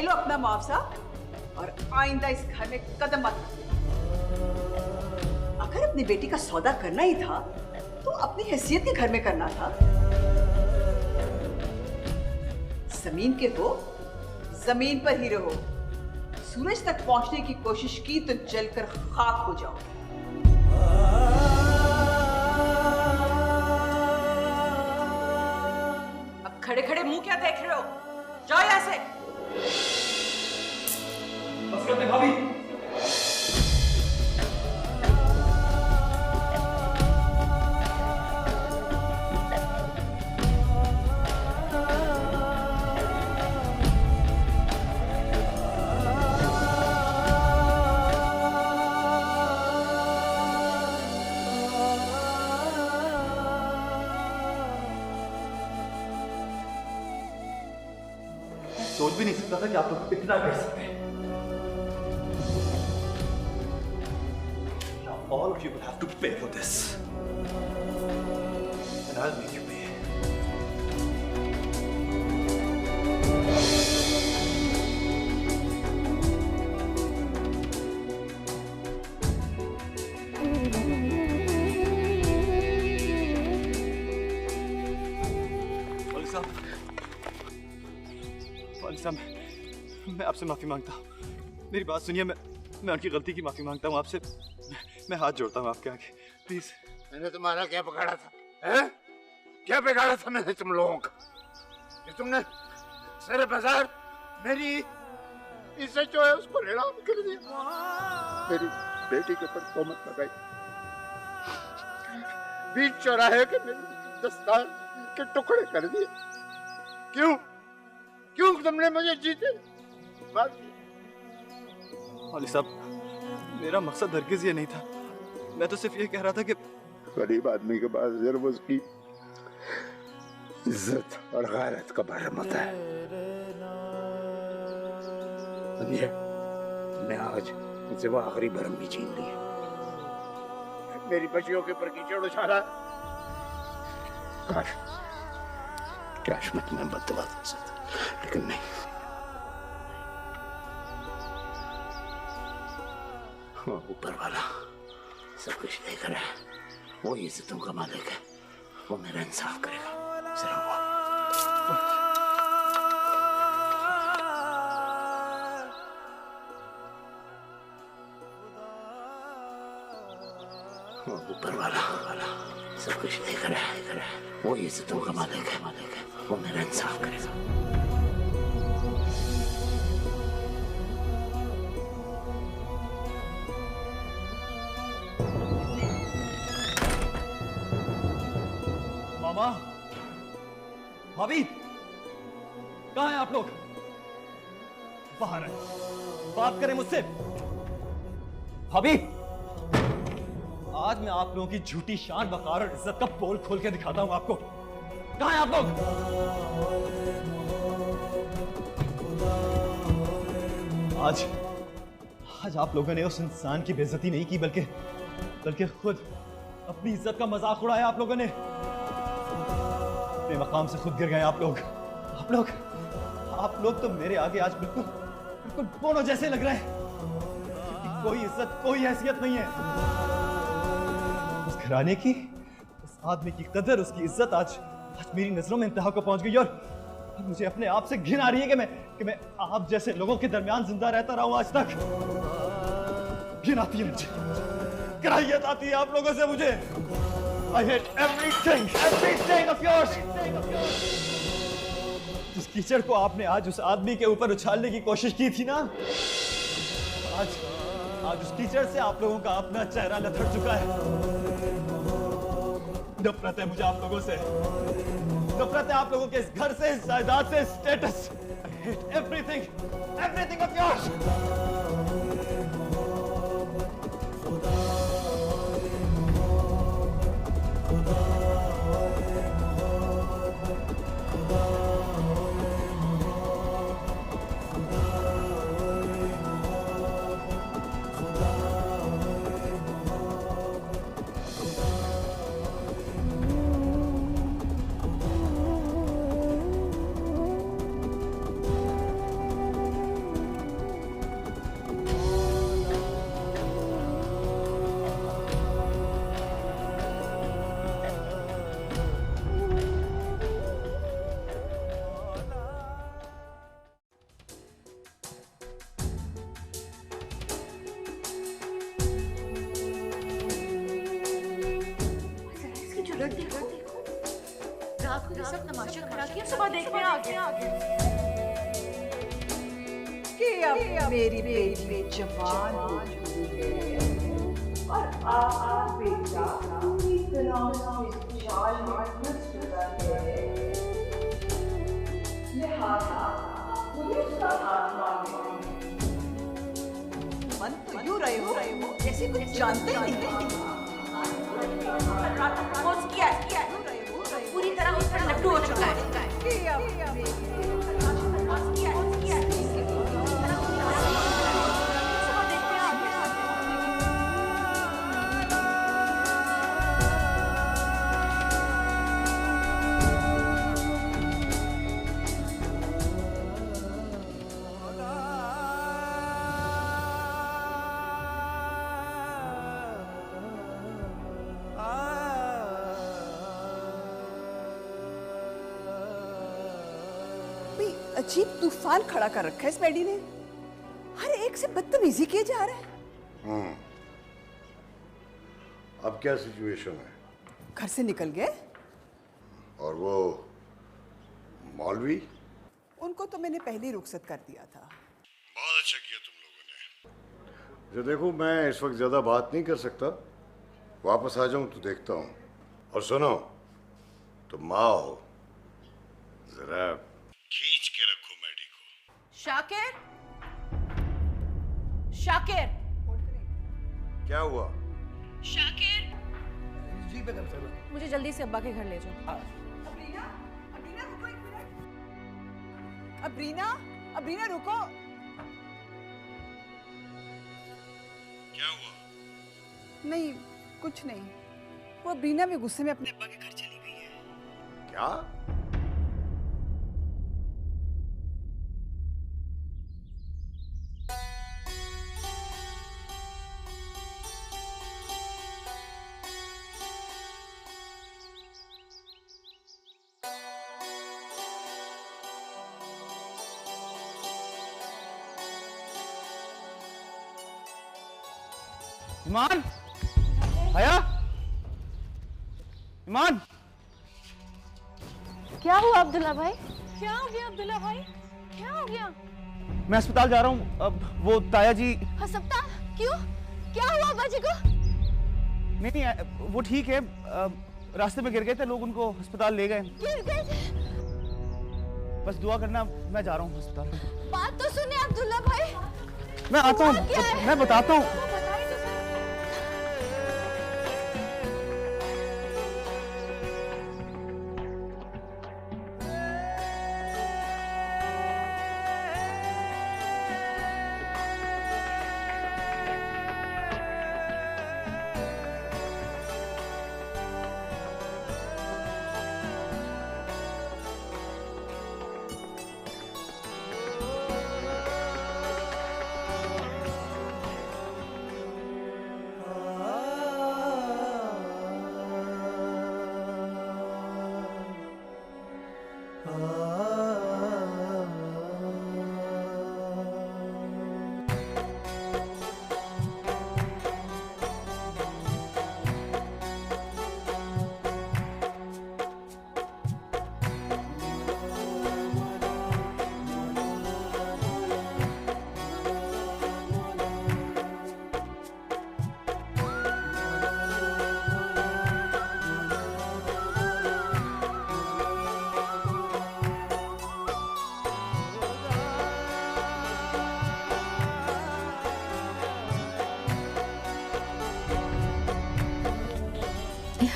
लो अपना मुआवजा और आइंदा इस घर में कदम मत रखना। अगर अपनी बेटी का सौदा करना ही था तो अपनी हैसियत के घर में करना था। जमीन के हो, जमीन पर ही रहो। सूरज तक पहुंचने की कोशिश की तो जलकर खाक हो जाओ। अब खड़े खड़े मुंह क्या देख रहे हो? जाओ यहां से। बस कर दे भाभी। सोच भी नहीं सकता था कि आप लोग इतना कर सकते हैं। Now all of you will have to pay for this, and I'll make you pay. मैं आपसे माफी मांगता हूँ। मेरी बात सुनिए। मैं उनकी गलती की माफी मांगता हूँ आपसे। मैं हाथ जोड़ता हूँ आपके आगे, प्लीज। मैंने तुम्हारा क्या बिगाड़ा था? हैं? क्या बिगाड़ा था मैंने तुम लोगों का? कि तुमने सारे बाजार मेरी इज्जत जो है उसको नीलाम कर दिया। मेरी बेटी के ऊपर तोहमत लगाई। बीच चौराहे के मेरे दस्तार के टुकड़े कर दिए। क्यों? क्यों तुमने मुझे जीते मार दिया? मौलवी साहब, मेरा मकसद हरगिज ये नहीं था। मैं तो सिर्फ ये कह रहा था कि गरीब आदमी के पास सिर्फ उसकी इज्जत और गैरत का भरम होता है। मैं आज मुझसे वो आखिरी भरम भी छीन ली है। मेरी बच्चियों के ऊपर कीचड़ उछाला। काश मैं तुम्हें बददुआ दे सकता, लेकिन नहीं। वो ऊपर वाला सब कुछ देख रहा है। वो इज्जतों का मालिक है। वो मेरा इंसाफ करेगा। जरा वो ऊपर वाला सब कुछ देख रहा है। वो इज्जतों का मालिक है। वो मेरा इंसाफ करेगा। मामा, भाभी, कहाँ हैं आप लोग? बाहर आए, बात करें मुझसे। भाभी, आज मैं आप लोगों की झूठी शान, वकार और इज्जत का पोल खोल के दिखाता हूं आपको। कहाँ हैं आप लोग? आज आप लोगों ने उस इंसान की बेइज्जती नहीं की, बल्कि खुद अपनी इज्जत का मजाक उड़ाया। आप लोगों ने अपने मकाम से खुद गिर गए। आप लोग तो मेरे आगे आज बिल्कुल बोनो जैसे लग रहे हैं। कोई इज्जत, कोई हैसियत नहीं है। उस घराने की, उस आदमी की कदर, उसकी इज्जत आज मेरी नजरों में इंतहा को पहुंच गई। और मुझे अपने आप से घिन आ रही है कि मैं आप जैसे लोगों के दरमियान जिंदा रहता रहा हूं आज तक। घिन आती है मुझे, कराहियत आती है आप लोगों से मुझे। I hate everything of yours। जिस कीचड़ को आपने आज उस आदमी के ऊपर उछालने की कोशिश की थी ना, आज उस कीचड़ से आप लोगों का अपना चेहरा लथड़ चुका है। नफरत है मुझे आप लोगों से। नफरत है आप लोगों के इस घर से, इस जायदाद से, status. I hate everything of yours। रात को ये सब तमाशा खड़ा किया, सुबह देखने आ गया कि अब मेरी बेटी जवान हो चुकी है और आपका बेटा पूरी तरह से जाल में फंस चुका है। लिहाजा मुझे उसका हाथ मांगना मन तो यूं रहे हो जैसे कुछ जानते ही नहीं। प्रपोज किया पूरी तरह उस पर लट्टू हो चुका है। कि अब अजीब तूफान खड़ा कर रखा है इस मैडी ने। हर एक से बदतमीजी किए जा रहा है। अब क्या सिचुएशन है? घर से निकल गए और वो मौलवी? उनको तो मैंने पहले ही रुखसत कर दिया था। बहुत अच्छा किया तुम लोगों ने। जो देखो, मैं इस वक्त ज्यादा बात नहीं कर सकता, वापस आ जाऊं तो देखता हूं। और सुनो, तुम माँ हो, जरा खींच के रखो मैडी को। शाकिर, शाकिर, क्या हुआ? शाकिर, जी बेगम साहब। मुझे जल्दी से अब्बा के घर ले जाओ। अबरीना, अबरीना रुको एक मिनट। अबरीना, अबरीना रुको। क्या हुआ? नहीं, कुछ नहीं। वो अबरीना भी गुस्से में अपने अब्बा के घर चली गई है। क्या? ईमान, आया? ईमान, क्या हुआ अब्दुल्ला भाई? क्या हो गया अब्दुल्ला भाई? क्या हो गया? मैं अस्पताल जा रहा हूँ। अब वो ताया जी। अस्पताल? क्यों? क्या हुआ अब्बा जी को? नहीं, वो ठीक है। रास्ते में गिर गए थे लोग, उनको अस्पताल ले गए। गिर गए थे? बस दुआ करना, मैं जा रहा हूँ अस्पताल। बात तो सुने अब्दुल्ला भाई। मैं आता हूँ, मैं बताता हूँ।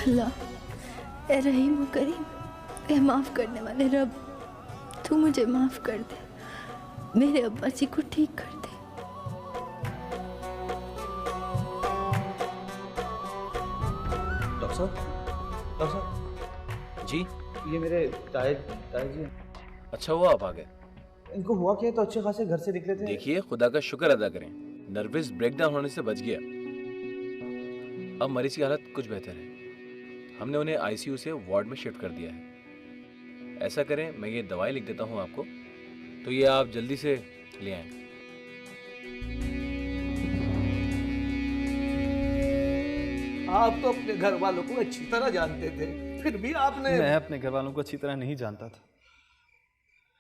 अल्लाह, ए रहीम करीम, ए माफ़ करने वाले रब, तू मुझे माफ़ कर दे, मेरे अब्बा जी को ठीक कर दे। डॉक्टर साहब जी, ये मेरे ताया जी। अच्छा हुआ आप आ गए। इनको हुआ क्या? तो अच्छे खासे घर से निकले थे। देखिए, खुदा का शुक्र अदा करें, नर्वस ब्रेकडाउन होने से बच गया। अब मरीज की हालत कुछ बेहतर है। हमने उन्हें आईसीयू से वार्ड में शिफ्ट कर दिया है। ऐसा करें, मैं ये दवाई लिख देता हूँ आपको, तो ये आप जल्दी से ले आएं। आप तो अपने घर वालों को अच्छी तरह जानते थे। फिर भी आपने। मैं अपने घर वालों को अच्छी तरह नहीं जानता था,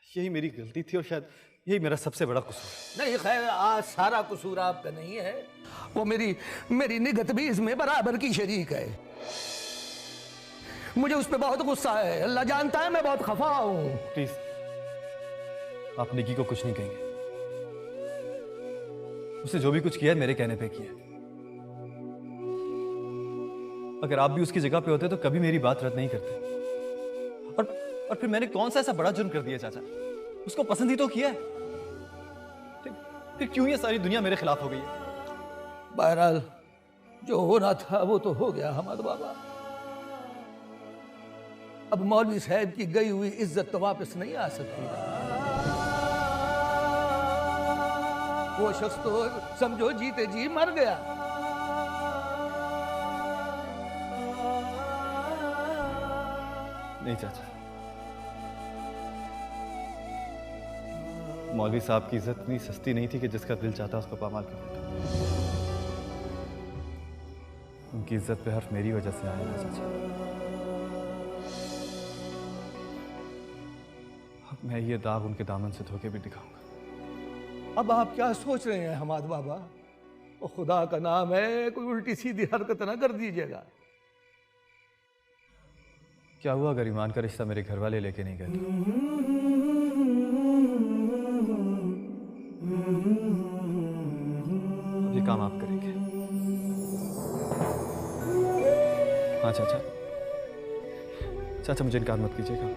यही मेरी गलती थी और शायद यही मेरा सबसे बड़ा कसूर। नहीं खैर, आज सारा कसूर आपका नहीं है, वो मेरी निगत भी इसमें बराबर की शरीक है। मुझे उस पर बहुत गुस्सा है, अल्लाह जानता है मैं बहुत खफा हूं। प्लीज आप निकी को कुछ नहीं कहेंगे, उसने जो भी कुछ किया है मेरे कहने पे किया। अगर आप भी उसकी जगह पे होते तो कभी मेरी बात रद्द नहीं करते। और फिर मैंने कौन सा ऐसा बड़ा जुर्म कर दिया चाचा? उसको पसंद ही तो किया है, फिर क्यों ये सारी दुनिया मेरे खिलाफ हो गई है? बहरहाल जो होना था वो तो हो गया हमाद बाबा। अब मौलवी साहब की गई हुई इज्जत तो वापस नहीं आ सकती। वो शख्स तो समझो जीते जी मर गया। नहीं चाचा, मौलवी साहब की इज्जत इतनी सस्ती नहीं थी कि जिसका दिल चाहता उसको पामाल कर देता। उनकी इज्जत पे हर्फ मेरी वजह से आया ना चाचा। अब मैं ये दाग उनके दामन से धोके भी दिखाऊंगा। अब आप क्या सोच रहे हैं हमाद बाबा? वो खुदा का नाम है, कोई उल्टी सीधी हरकत ना कर दीजिएगा। क्या हुआ अगर ईमान का रिश्ता मेरे घर वाले लेके नहीं गए? ये काम आप करेंगे? हाँ चाचा, चाचा मुझे इनकार मत कीजिएगा।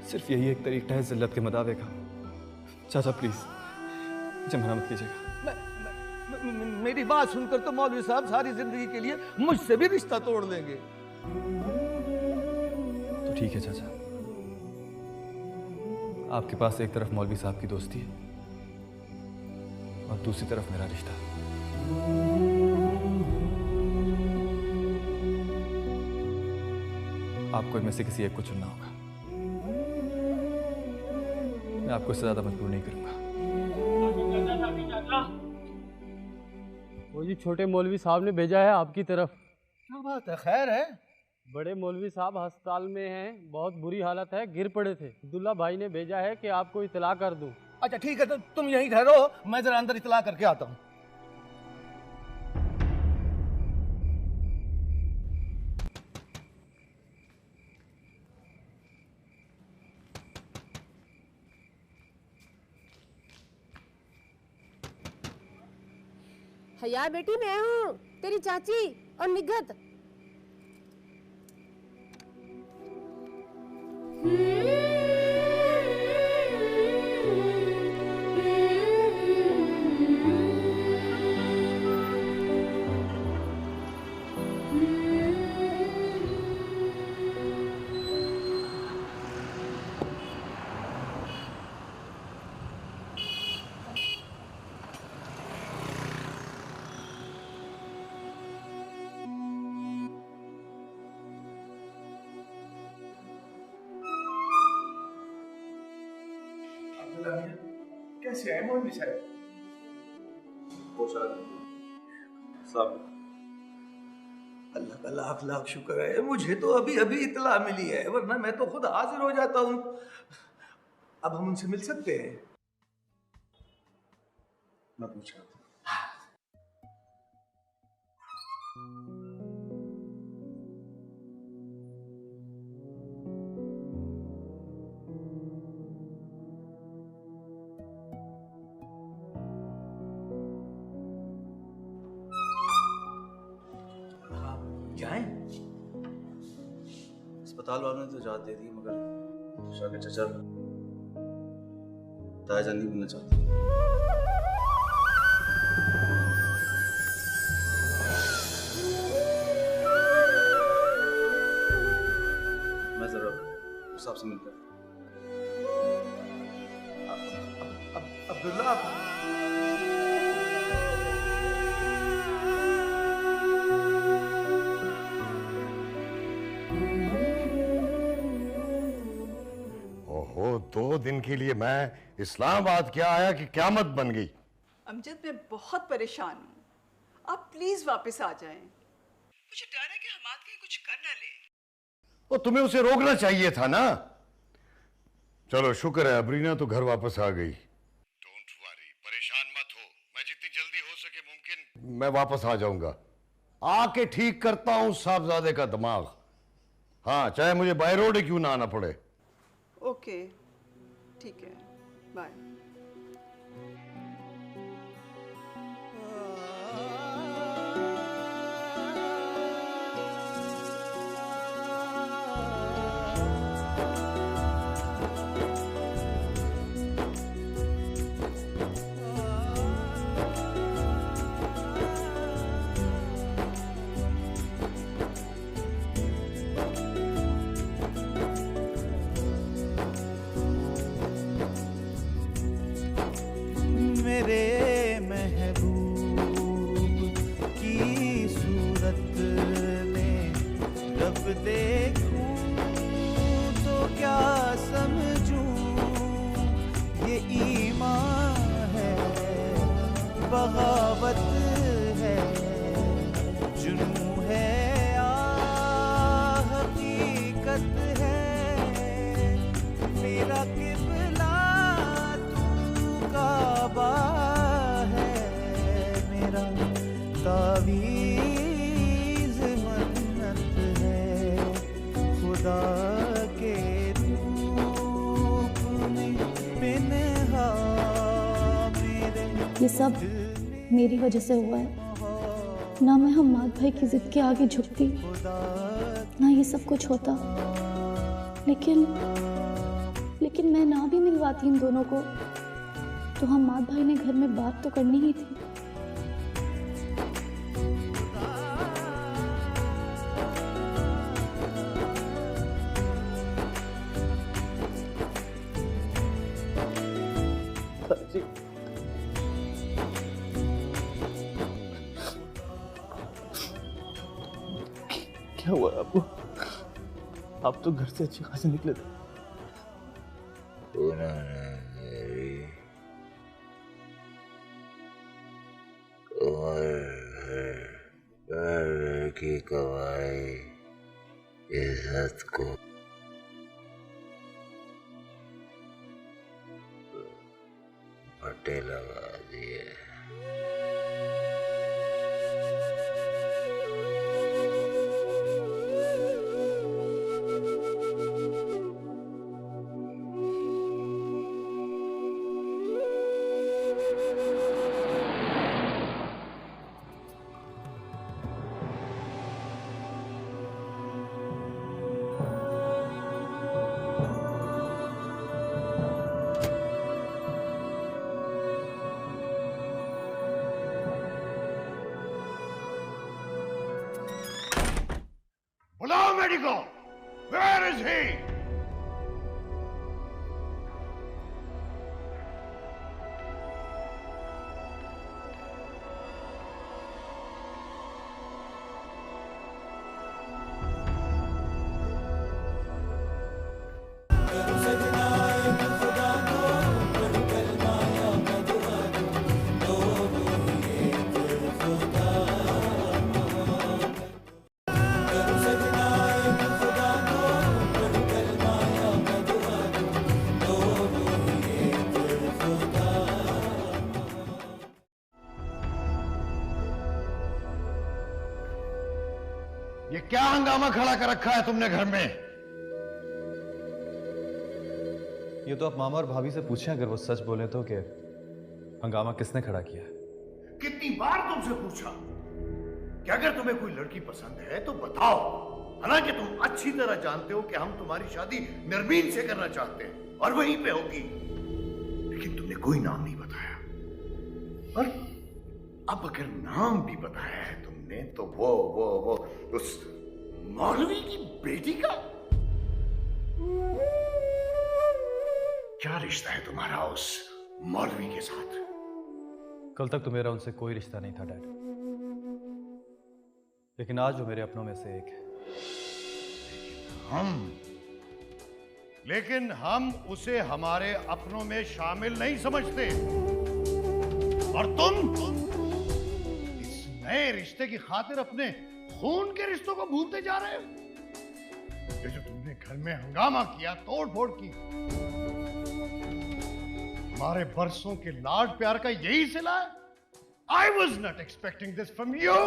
सिर्फ यही एक तरीका है जिल्लत के मदावे का। चाचा प्लीज मुझे मना मत कीजिएगा। मेरी बात सुनकर तो मौलवी साहब सारी जिंदगी के लिए मुझसे भी रिश्ता तोड़ लेंगे। तो ठीक है चाचा, आपके पास एक तरफ मौलवी साहब की दोस्ती है और दूसरी तरफ मेरा रिश्ता। आपको इनमें से किसी एक को चुनना होगा। मैं आपको इससे ज्यादा मजबूर नहीं करूंगा। वो जी छोटे मौलवी साहब ने भेजा है आपकी तरफ। क्या बात है, खैर है? बड़े मौलवी साहब अस्पताल में हैं, बहुत बुरी हालत है, गिर पड़े थे। अब्दुल्ला भाई ने भेजा है कि आपको इतला कर दूं। अच्छा ठीक है, तो तुम यहीं ठहरो, मैं जरा अंदर इतला करके आता हूँ। यार बेटी, मैं हूँ तेरी चाची और निगत। कैसे है मौलवी साहब? अल्लाह का लाख लाख शुक्र है, मुझे तो अभी अभी इतला मिली है, वरना मैं तो खुद हाजिर हो जाता हूँ। अब हम उनसे मिल सकते हैं? मैं पूछ रहा था। जाएं? अस्पताल वालों ने तो इजाजत दे दी, मगर शाह के चचा तायाजान नहीं मिलना चाहते। मैं जरा साहब से मिलकर। अब्दुल्ला, ओहो, 2 दिन के लिए मैं इस्लामाबाद क्या आया कि क़यामत बन गई। अमजद, मैं बहुत परेशान हूँ, आप प्लीज वापस आ जाएं। मुझे डर है कि हमाद कहीं कुछ कर न ले। वो तुम्हें उसे रोकना चाहिए था ना। चलो शुक्र है अबरीना तो घर वापस आ गई। डोंट वरी, परेशान मत हो, मैं जितनी जल्दी हो सके मुमकिन मैं वापस आ जाऊंगा। आके ठीक करता हूं साहबजादे का दिमाग। हाँ, चाहे मुझे बाय रोड क्यों ना आना पड़े। ओके, ठीक है, बाय। मेरे महबूब की सूरत में जब देखूं तो क्या समझूं, ये ईमान है, बगावत है, जुनून है या हकीकत है। मेरा किबला काबा है, मेरा तावीज़ मन्नत है, खुदा के रूप में पिन्हा मेरे। ये सब मेरी वजह से हुआ है ना। मैं हम्माद भाई की जिद के आगे झुकती ना ये सब कुछ होता। लेकिन मैं ना भी मिलवाती इन दोनों को तो हम्माद भाई ने घर में बात तो करनी ही थी। क्या हुआ आपको? आप तो घर से अच्छी खासी निकले थे। की कमाई इज्जत को फटे लगा दिए। बुलाओ मेडिको। Where is he? ये क्या हंगामा खड़ा कर रखा है तुमने घर में? ये तो आप मामा और भाभी से पूछें, अगर वो सच बोले तो, कि हंगामा किसने खड़ा किया है। कितनी बार तुमसे पूछा कि अगर तुम्हें कोई लड़की पसंद है तो बताओ। हालांकि तुम अच्छी तरह जानते हो कि हम तुम्हारी शादी नरमीन से करना चाहते हैं और वहीं पे होगी, लेकिन तुमने कोई नाम नहीं बताया। और अब अगर नाम भी बताया है तुमने तो वो उस मौलवी की बेटी का क्या रिश्ता है तुम्हारा उस मौलवी के साथ? कल तक तो मेरा उनसे कोई रिश्ता नहीं था डैड, लेकिन आज वो मेरे अपनों में से एक है। लेकिन हम उसे हमारे अपनों में शामिल नहीं समझते। और तुम इस नए रिश्ते की खातिर अपने खून के रिश्तों को भूलते जा रहे हो? ये जो तुमने घर में हंगामा किया, तोड़ फोड़ की, हमारे बरसों के लाड प्यार का यही सिला है? I was not expecting this from you.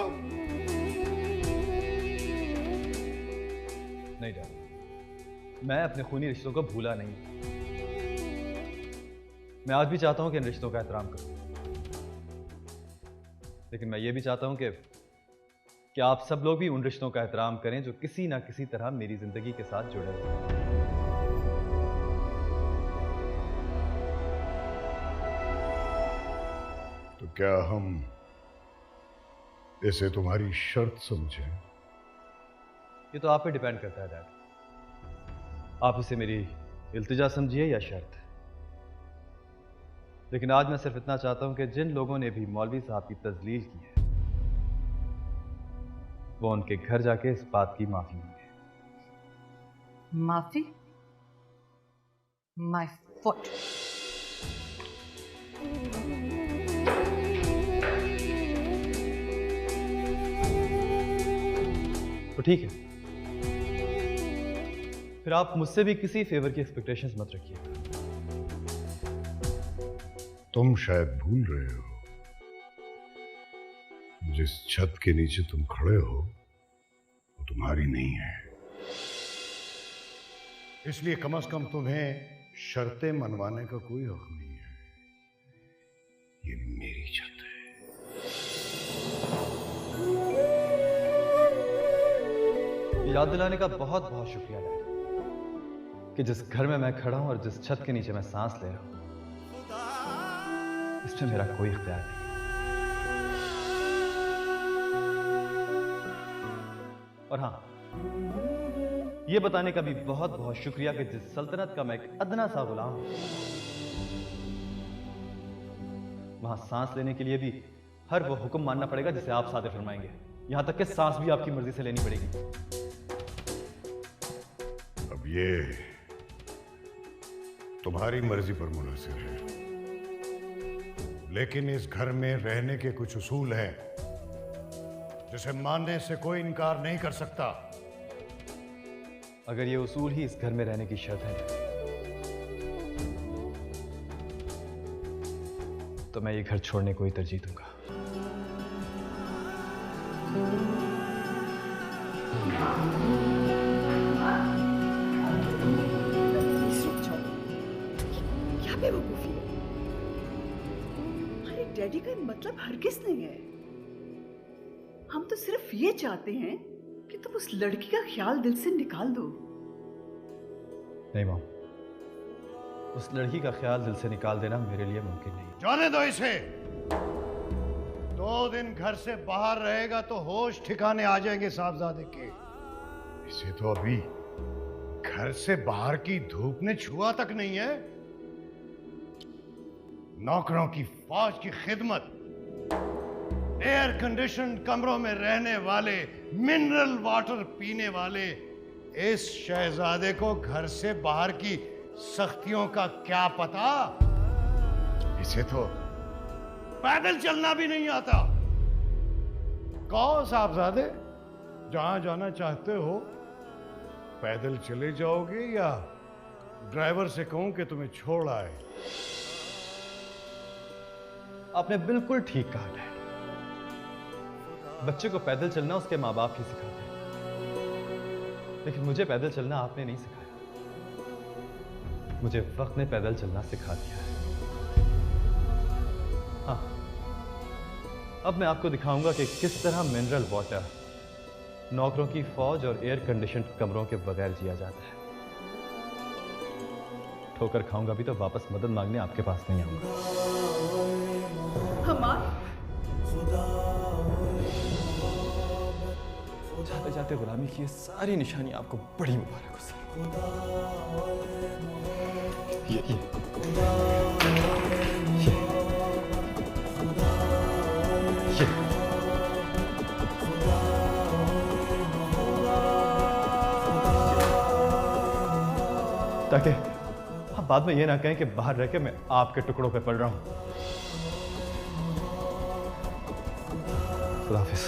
नहीं डैड, मैं अपने खूनी रिश्तों को भूला नहीं। मैं आज भी चाहता हूं कि इन रिश्तों का एहतराम करूं, लेकिन मैं ये भी चाहता हूं कि आप सब लोग भी उन रिश्तों का एहतराम करें जो किसी ना किसी तरह मेरी जिंदगी के साथ जुड़े हुए हैं। तो क्या हम इसे तुम्हारी शर्त समझें? ये तो आप पे डिपेंड करता है डैड। आप इसे मेरी इल्तिजा समझिए या शर्त। लेकिन आज मैं सिर्फ इतना चाहता हूं कि जिन लोगों ने भी मौलवी साहब की तजलील की है, वो उनके घर जाके इस बात की माफी मांगे। माफी? My foot. तो ठीक है, फिर आप मुझसे भी किसी फेवर की एक्सपेक्टेशंस मत रखिएगा। तुम शायद भूल रहे हो, जिस छत के नीचे तुम खड़े हो वो तुम्हारी नहीं है। इसलिए कम से कम तुम्हें शर्तें मनवाने का कोई हक नहीं है। ये मेरी छत है। याद दिलाने का बहुत बहुत शुक्रिया डैड कि जिस घर में मैं खड़ा हूं और जिस छत के नीचे मैं सांस ले रहा हूं, इसमें मेरा कोई इख्तियार नहीं। और हाँ, यह बताने का भी बहुत बहुत शुक्रिया कि जिस सल्तनत का मैं एक अदना सा गुलाम हूं, वहां सांस लेने के लिए भी हर वो हुक्म मानना पड़ेगा जिसे आप सादे फरमाएंगे। यहां तक कि सांस भी आपकी मर्जी से लेनी पड़ेगी। अब ये तुम्हारी मर्जी पर मुनहसिर है, लेकिन इस घर में रहने के कुछ उसूल हैं जिसे मानने से कोई इनकार नहीं कर सकता। अगर ये उसूल ही इस घर में रहने की शर्त है, तो मैं ये घर छोड़ने को ही तरजीह दूंगा। क्या बेवकूफी है? हमारे डैडी का मतलब हरगिज नहीं है। हम तो सिर्फ ये चाहते हैं कि तुम उस लड़की का ख्याल दिल से निकाल दो। नहीं मॉम, उस लड़की का ख्याल दिल से निकाल देना मेरे लिए मुमकिन नहीं। जाने दो इसे। 2 दिन घर से बाहर रहेगा तो होश ठिकाने आ जाएंगे साहबजादे के। इसे तो अभी घर से बाहर की धूप ने छुआ तक नहीं है। नौकरों की फौज की खिदमत, एयर कंडीशन कमरों में रहने वाले, मिनरल वाटर पीने वाले इस शहजादे को घर से बाहर की सख्तियों का क्या पता। इसे तो पैदल चलना भी नहीं आता। कहो साहबजादे, जहां जाना चाहते हो पैदल चले जाओगे या ड्राइवर से कहूं कि तुम्हें छोड़ आए? आपने बिल्कुल ठीक कहा डैड। बच्चे को पैदल चलना उसके माँ बाप ही सिखाते हैं, लेकिन मुझे पैदल चलना आपने नहीं सिखाया। मुझे वक्त ने पैदल चलना सिखा दिया है। हाँ, अब मैं आपको दिखाऊंगा कि किस तरह मिनरल वाटर, नौकरों की फौज और एयर कंडीशन कमरों के बगैर जिया जाता है। ठोकर खाऊंगा भी तो वापस मदद मांगने आपके पास नहीं आऊंगा। जाते जाते गुलामी की ये सारी निशानी आपको बड़ी मुबारक हो सर। ये। ताकि आप बाद में ये ना कहें कि बाहर रह के मैं आपके टुकड़ों पे पड़ रहा हूं। खुदा हाफिज़।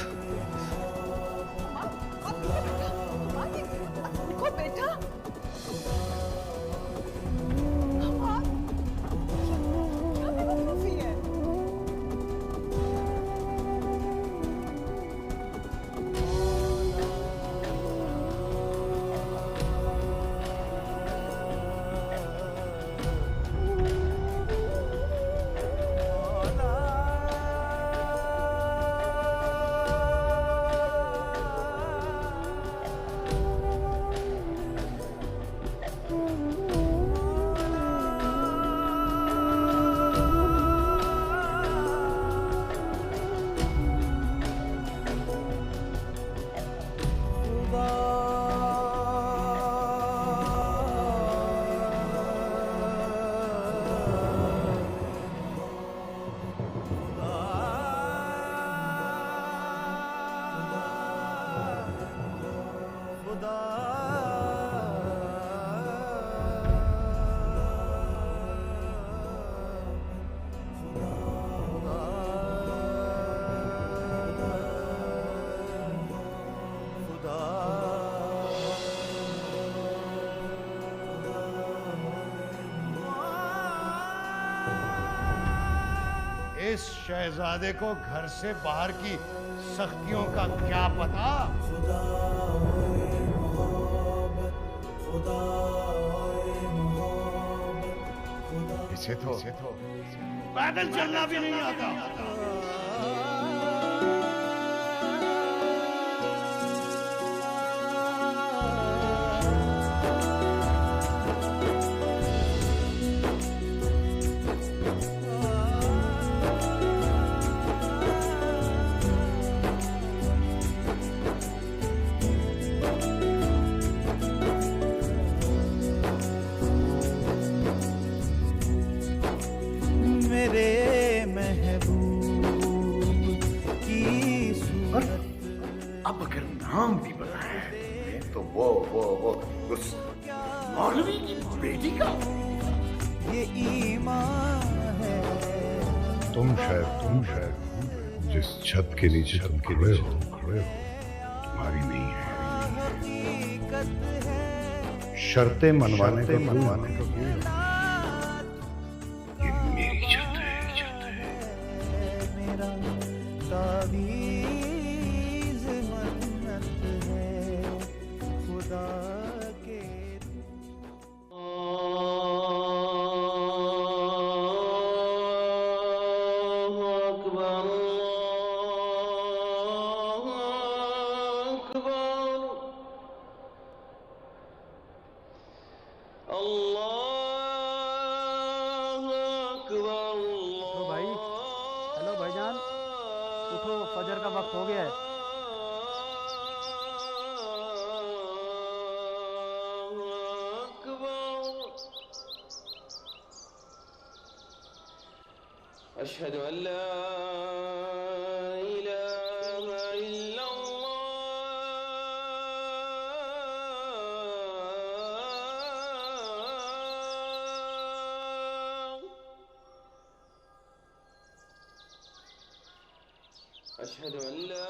इस शहजादे को घर से बाहर की सख्तियों का क्या पता? इसे तो पैदल चलना भी नहीं आता। अब अगर नाम भी बताया तो वो उस मौलवी की बेटी का ये ईमान है। तुम शायद जिस छत के नीचे तुम खड़े हो तुम्हारी नहीं है। शर्तें मनवाने का ये मेरी छत है। मेरा तावीज़ मन्नत है खुदा के। हेलो भाईजान, उठो, फजर का वक्त हो गया है। अशहदु अल्ला इलाहा इल्लल्लाह। अशहदु अल्ला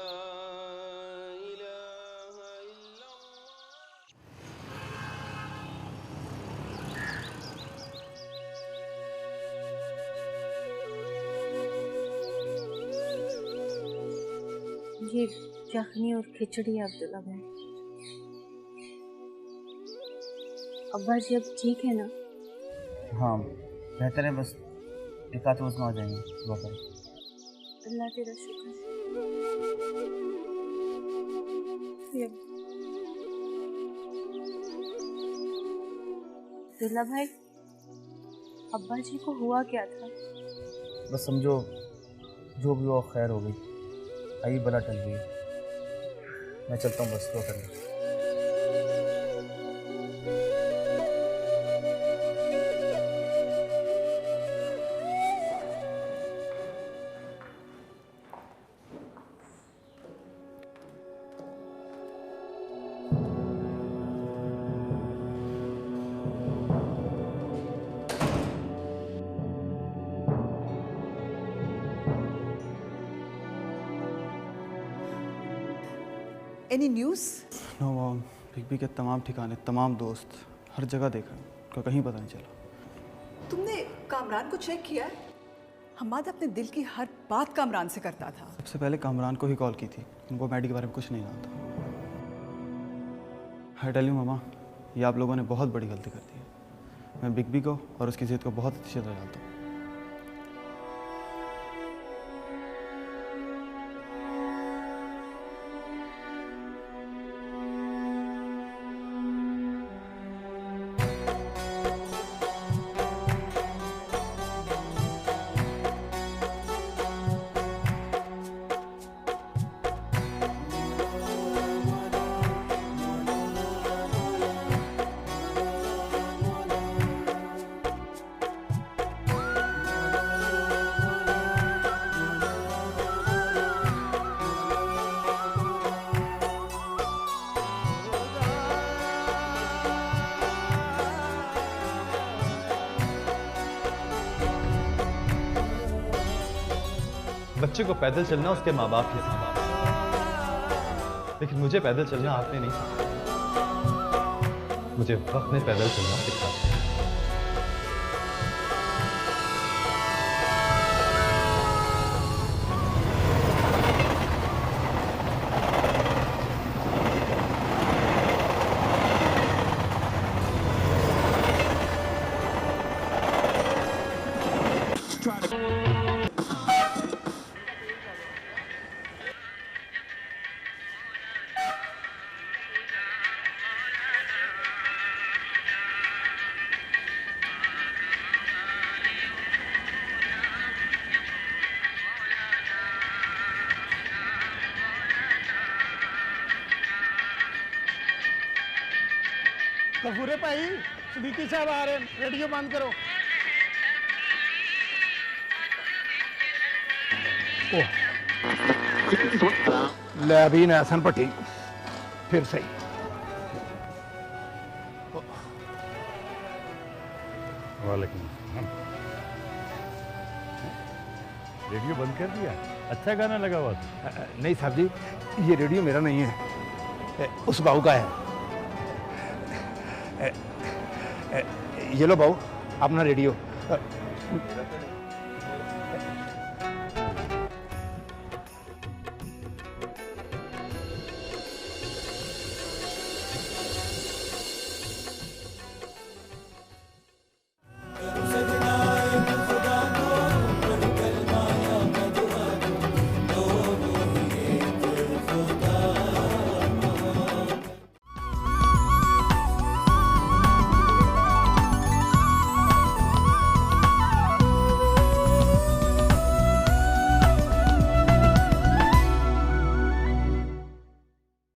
इलाहा ये यखनी और खिचड़ी अब्दुल्ला भाई। अब्बा जी अब ठीक है ना? हाँ बेहतर है, बस एक आध रोज में आ जाएंगे। दुआ करें। अल्लाह तेरा शुक्र। अब्दुल्ला भाई, अब्बा जी को हुआ क्या था? बस समझो जो भी हो खैर हो गई, आई बला टल गई। मैं चलता हूँ, बस दुआ करें। Any news? No mom, big B के तमाम ठिकाने, तमाम दोस्त, हर जगह देखा, उनका कहीं पता नहीं चला। तुमने कामरान को चेक किया है? हमाद अपने दिल की हर बात कामरान से करता था। सबसे पहले कामरान को ही कॉल की थी, उनको मैडी के बारे में कुछ नहीं जानता। हाय टेल यू मामा, ये आप लोगों ने बहुत बड़ी गलती कर दी है। मैं बिग बी को और उसकी जिद को बहुत अच्छी तरह जानता हूँ। बच्चे को पैदल चलना उसके माँ बाप के साथ, लेकिन मुझे पैदल चलना आपने नहीं सिखाया। मुझे वक्त में पैदल चलना सिखाया। गफूरे भाई सदीकी साहब आ रहे हैं, रेडियो बंद करो। ले अभी नहसन भट्टी फिर सही। वालेकुम। रेडियो बंद कर दिया? अच्छा गाना लगा हुआ था। नहीं साहब जी, ये रेडियो मेरा नहीं है, उस बाबू का है। ये लो बाबू अपना रेडियो।